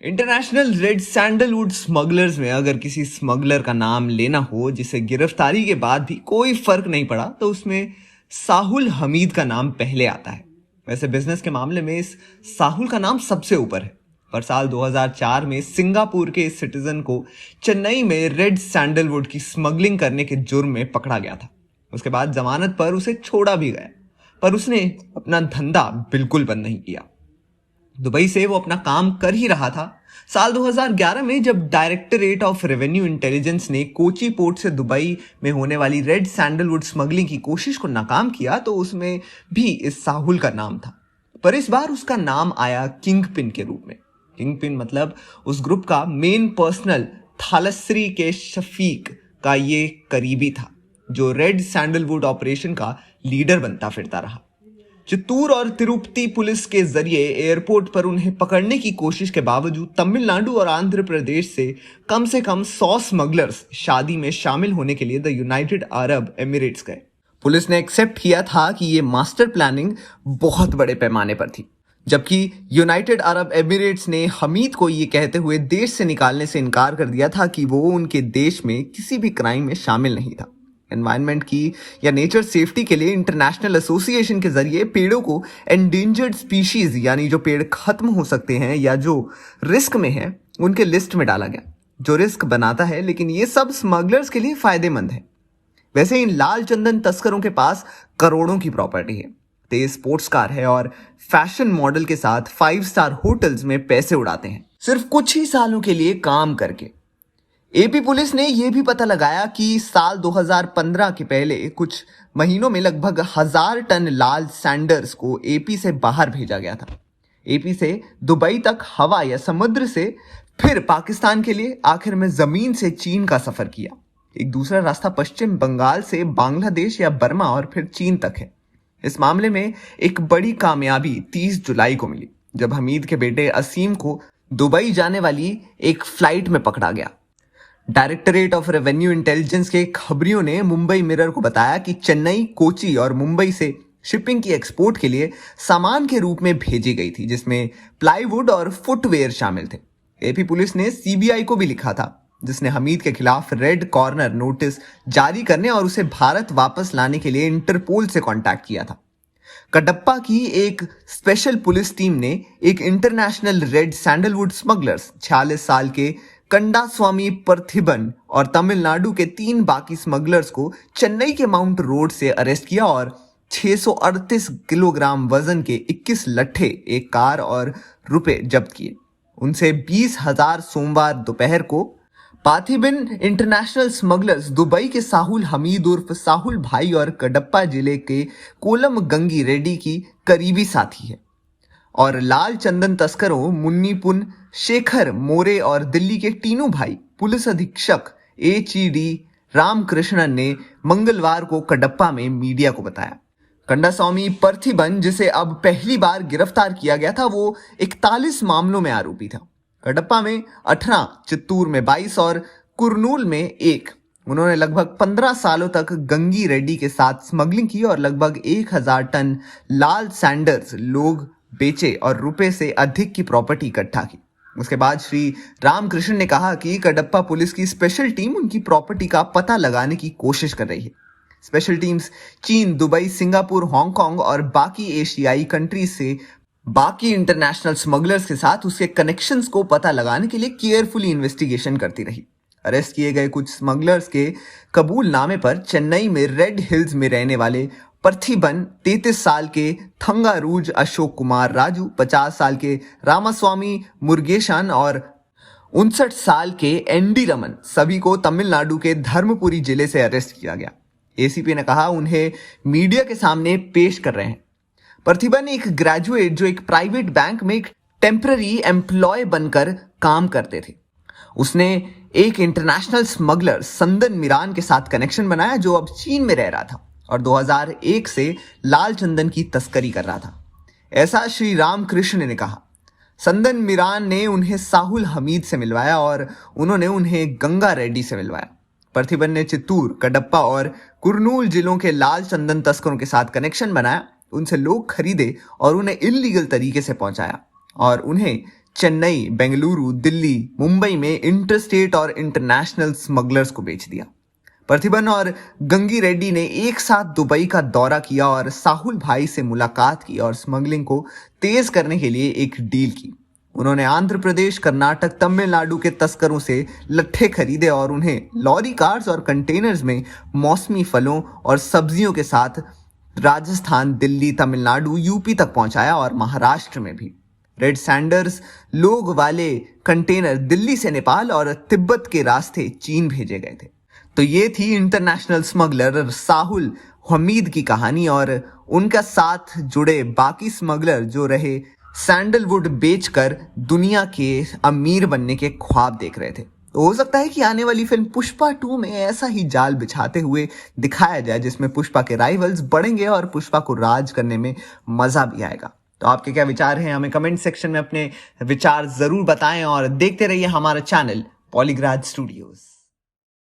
International red sandalwood smugglers में अगर किसी स्मगलर का नाम लेना हो जिसे गिरफ्तारी के बाद भी कोई फर्क नहीं पड़ा तो उसमें साहुल हमीद का नाम पहले आता है। वैसे बिजनेस के मामले में इस साहुल का नाम सबसे ऊपर है, पर साल 2004 में सिंगापुर के इस सिटीजन को चेन्नई में रेड सैंडलवुड की स्मगलिंग करने के जुर्म में पकड़ा गया था। उसके बाद जमानत पर उसे छोड़ा भी गया, पर उसने अपना धंधा बिल्कुल बंद नहीं किया। दुबई से वो अपना काम कर ही रहा था। साल 2011 में जब डायरेक्टरेट ऑफ रेवेन्यू इंटेलिजेंस ने कोची पोर्ट से दुबई में होने वाली रेड सैंडलवुड स्मगलिंग की कोशिश को नाकाम किया तो उसमें भी इस साहुल का नाम था, पर इस बार उसका नाम आया किंग पिन के रूप में। किंग पिन मतलब उस ग्रुप का मेन पर्सनल थालस्री के शफीक का ये करीबी था जो रेड सैंडलवुड ऑपरेशन का लीडर बनता फिरता रहा। चित्तूर और तिरुपति पुलिस के जरिए एयरपोर्ट पर उन्हें पकड़ने की कोशिश के बावजूद तमिलनाडु और आंध्र प्रदेश से कम 100 स्मगलर्स शादी में शामिल होने के लिए द यूनाइटेड अरब एमिरेट्स गए। पुलिस ने एक्सेप्ट किया था कि ये मास्टर प्लानिंग बहुत बड़े पैमाने पर थी, जबकि यूनाइटेड अरब एमिरेट्स ने हमीद को ये कहते हुए देश से निकालने से इनकार कर दिया था कि वो उनके देश में किसी भी क्राइम में शामिल नहीं था। एनवायरनमेंट की या नेचर सेफ्टी के लिए इंटरनेशनल एसोसिएशन के जरिए पेड़ों को एंडेंजर्ड स्पीशीज यानी जो पेड़ खत्म हो सकते हैं या जो रिस्क में है उनके लिस्ट में डाला गया, जो रिस्क बनाता है, लेकिन ये सब स्मगलर्स के लिए फायदेमंद है। वैसे इन लाल चंदन तस्करों के पास करोड़ों की प्रॉपर्टी है, तेज स्पोर्ट्स कार है और फैशन मॉडल के साथ 5 स्टार होटल्स में पैसे उड़ाते हैं सिर्फ कुछ ही सालों के लिए काम करके। एपी पुलिस ने यह भी पता लगाया कि साल 2015 के पहले कुछ महीनों में लगभग 1000 टन लाल सैंडर्स को एपी से बाहर भेजा गया था। एपी से दुबई तक हवा या समुद्र से, फिर पाकिस्तान के लिए, आखिर में जमीन से चीन का सफर किया। एक दूसरा रास्ता पश्चिम बंगाल से बांग्लादेश या बर्मा और फिर चीन तक है। इस मामले में एक बड़ी कामयाबी 30 जुलाई को मिली जब हमीद के बेटे असीम को दुबई जाने वाली एक फ्लाइट में पकड़ा गया। डायरेक्टरेट ऑफ रेवेन्यू इंटेलिजेंस के खबरियों ने मुंबई मिरर को बताया कि चेन्नई, कोची और मुंबई से शिपिंग की एक्सपोर्ट के लिए सामान के रूप में भेजी गई थी, जिसमें प्लाईवुड और फुटवेयर शामिल थे। एपी पुलिस ने सीबीआई को भी लिखा था, जिसने हमीद के खिलाफ रेड कॉर्नर नोटिस जारी करने और उसे भारत वापस लाने के लिए इंटरपोल से कांटेक्ट किया था। कडप्पा की एक स्पेशल पुलिस टीम ने एक इंटरनेशनल रेड सैंडलवुड स्मगलर्स 46 साल के कंडास्वामी पर्थिबन और तमिलनाडु के 3 बाकी स्मगलर्स को चेन्नई के माउंट रोड से अरेस्ट किया और 638 किलोग्राम वजन के 21 लट्ठे, एक कार और रुपए जब्त किए। उनसे 20,000 सोमवार दोपहर को पाथिबिन इंटरनेशनल स्मगलर्स दुबई के साहुल हमीद उर्फ साहुल भाई और कडप्पा जिले के कोलम गंगी रेड्डी की करीबी साथी है, और लाल चंदन तस्करों मुन्नीपुन शेखर मोरे और दिल्ली के टीनू भाई पुलिस अधीक्षक एचईडी रामकृष्णन ने मंगलवार को कडप्पा में मीडिया को बताया। कंडास्वामी पर्थिबन, जिसे अब पहली बार गिरफ्तार किया गया था, वो 41 मामलों में आरोपी था। कडप्पा में 18, चित्तूर में 22 और कुरनूल में 1। उन्होंने लगभग 15 सालों तक गंगी रेड्डी के साथ स्मगलिंग की और लगभग 1000 टन लाल सैंडर्स लोग बेचे और रुपए से अधिक की प्रॉपर्टी इकट्ठा की। उसके बाद श्री रामकृष्ण ने कहा कि कडप्पा पुलिस की स्पेशल टीम उनकी प्रॉपर्टी का पता लगाने की कोशिश कर रही है। स्पेशल टीम्स चीन, दुबई, सिंगापुर, हांगकांग और बाकी एशियाई कंट्रीज से बाकी इंटरनेशनल स्मगलर्स के साथ उसके कनेक्शंस को पता लगाने के लिए केयरफुली इन्वेस्टिगेशन करती रही। अरेस्ट किए गए कुछ स्मगलर्स के कबूलनामे पर चेन्नई में रेड हिल्स में रहने वाले पर्थिबन, 33 साल के थंगारूज अशोक कुमार राजू, 50 साल के रामास्वामी मुरुगेशन और 59 साल के एनडी रमन, सभी को तमिलनाडु के धर्मपुरी जिले से अरेस्ट किया गया। एसीपी ने कहा उन्हें मीडिया के सामने पेश कर रहे हैं। पर्थिबन एक ग्रेजुएट जो एक प्राइवेट बैंक में एक टेम्पररी एम्प्लॉय बनकर काम करते थे। उसने एक इंटरनेशनल स्मगलर संदन मिरान के साथ कनेक्शन बनाया जो अब चीन में रह रहा था और 2001 से लाल चंदन की तस्करी कर रहा था, ऐसा श्री रामकृष्ण ने कहा। संदन मिरान ने उन्हें साहुल हमीद से मिलवाया और उन्होंने उन्हें गंगा रेड्डी से मिलवाया। पर्थिबन ने चित्तूर, कडप्पा और कुरनूल जिलों के लाल चंदन तस्करों के साथ कनेक्शन बनाया, उनसे लोग खरीदे और उन्हें इल्लीगल तरीके से पहुंचाया और उन्हें चेन्नई, बेंगलुरु, दिल्ली, मुंबई में इंटरस्टेट और इंटरनेशनल स्मगलर्स को बेच दिया। पार्थिबन और गंगी रेड्डी ने एक साथ दुबई का दौरा किया और साहुल भाई से मुलाकात की और स्मगलिंग को तेज करने के लिए एक डील की। उन्होंने आंध्र प्रदेश, कर्नाटक, तमिलनाडु के तस्करों से लट्ठे खरीदे और उन्हें लॉरी कार्स और कंटेनर्स में मौसमी फलों और सब्जियों के साथ राजस्थान, दिल्ली, तमिलनाडु, यूपी तक पहुंचाया और महाराष्ट्र में भी। रेड सैंडर्स लोग वाले कंटेनर दिल्ली से नेपाल और तिब्बत के रास्ते चीन भेजे गए थे। तो ये थी इंटरनेशनल स्मगलर साहुल हमीद की कहानी और उनका साथ जुड़े बाकी स्मगलर जो रहे सैंडलवुड बेचकर दुनिया के अमीर बनने के ख्वाब देख रहे थे। तो हो सकता है कि आने वाली फिल्म पुष्पा 2 में ऐसा ही जाल बिछाते हुए दिखाया जाए जिसमें पुष्पा के राइवल्स बढ़ेंगे और पुष्पा को राज करने में मजा भी आएगा। तो आपके क्या विचार हैं? हमें कमेंट सेक्शन में अपने विचार जरूर बताएं और देखते रहिए हमारा चैनल पॉलीग्राज स्टूडियोज।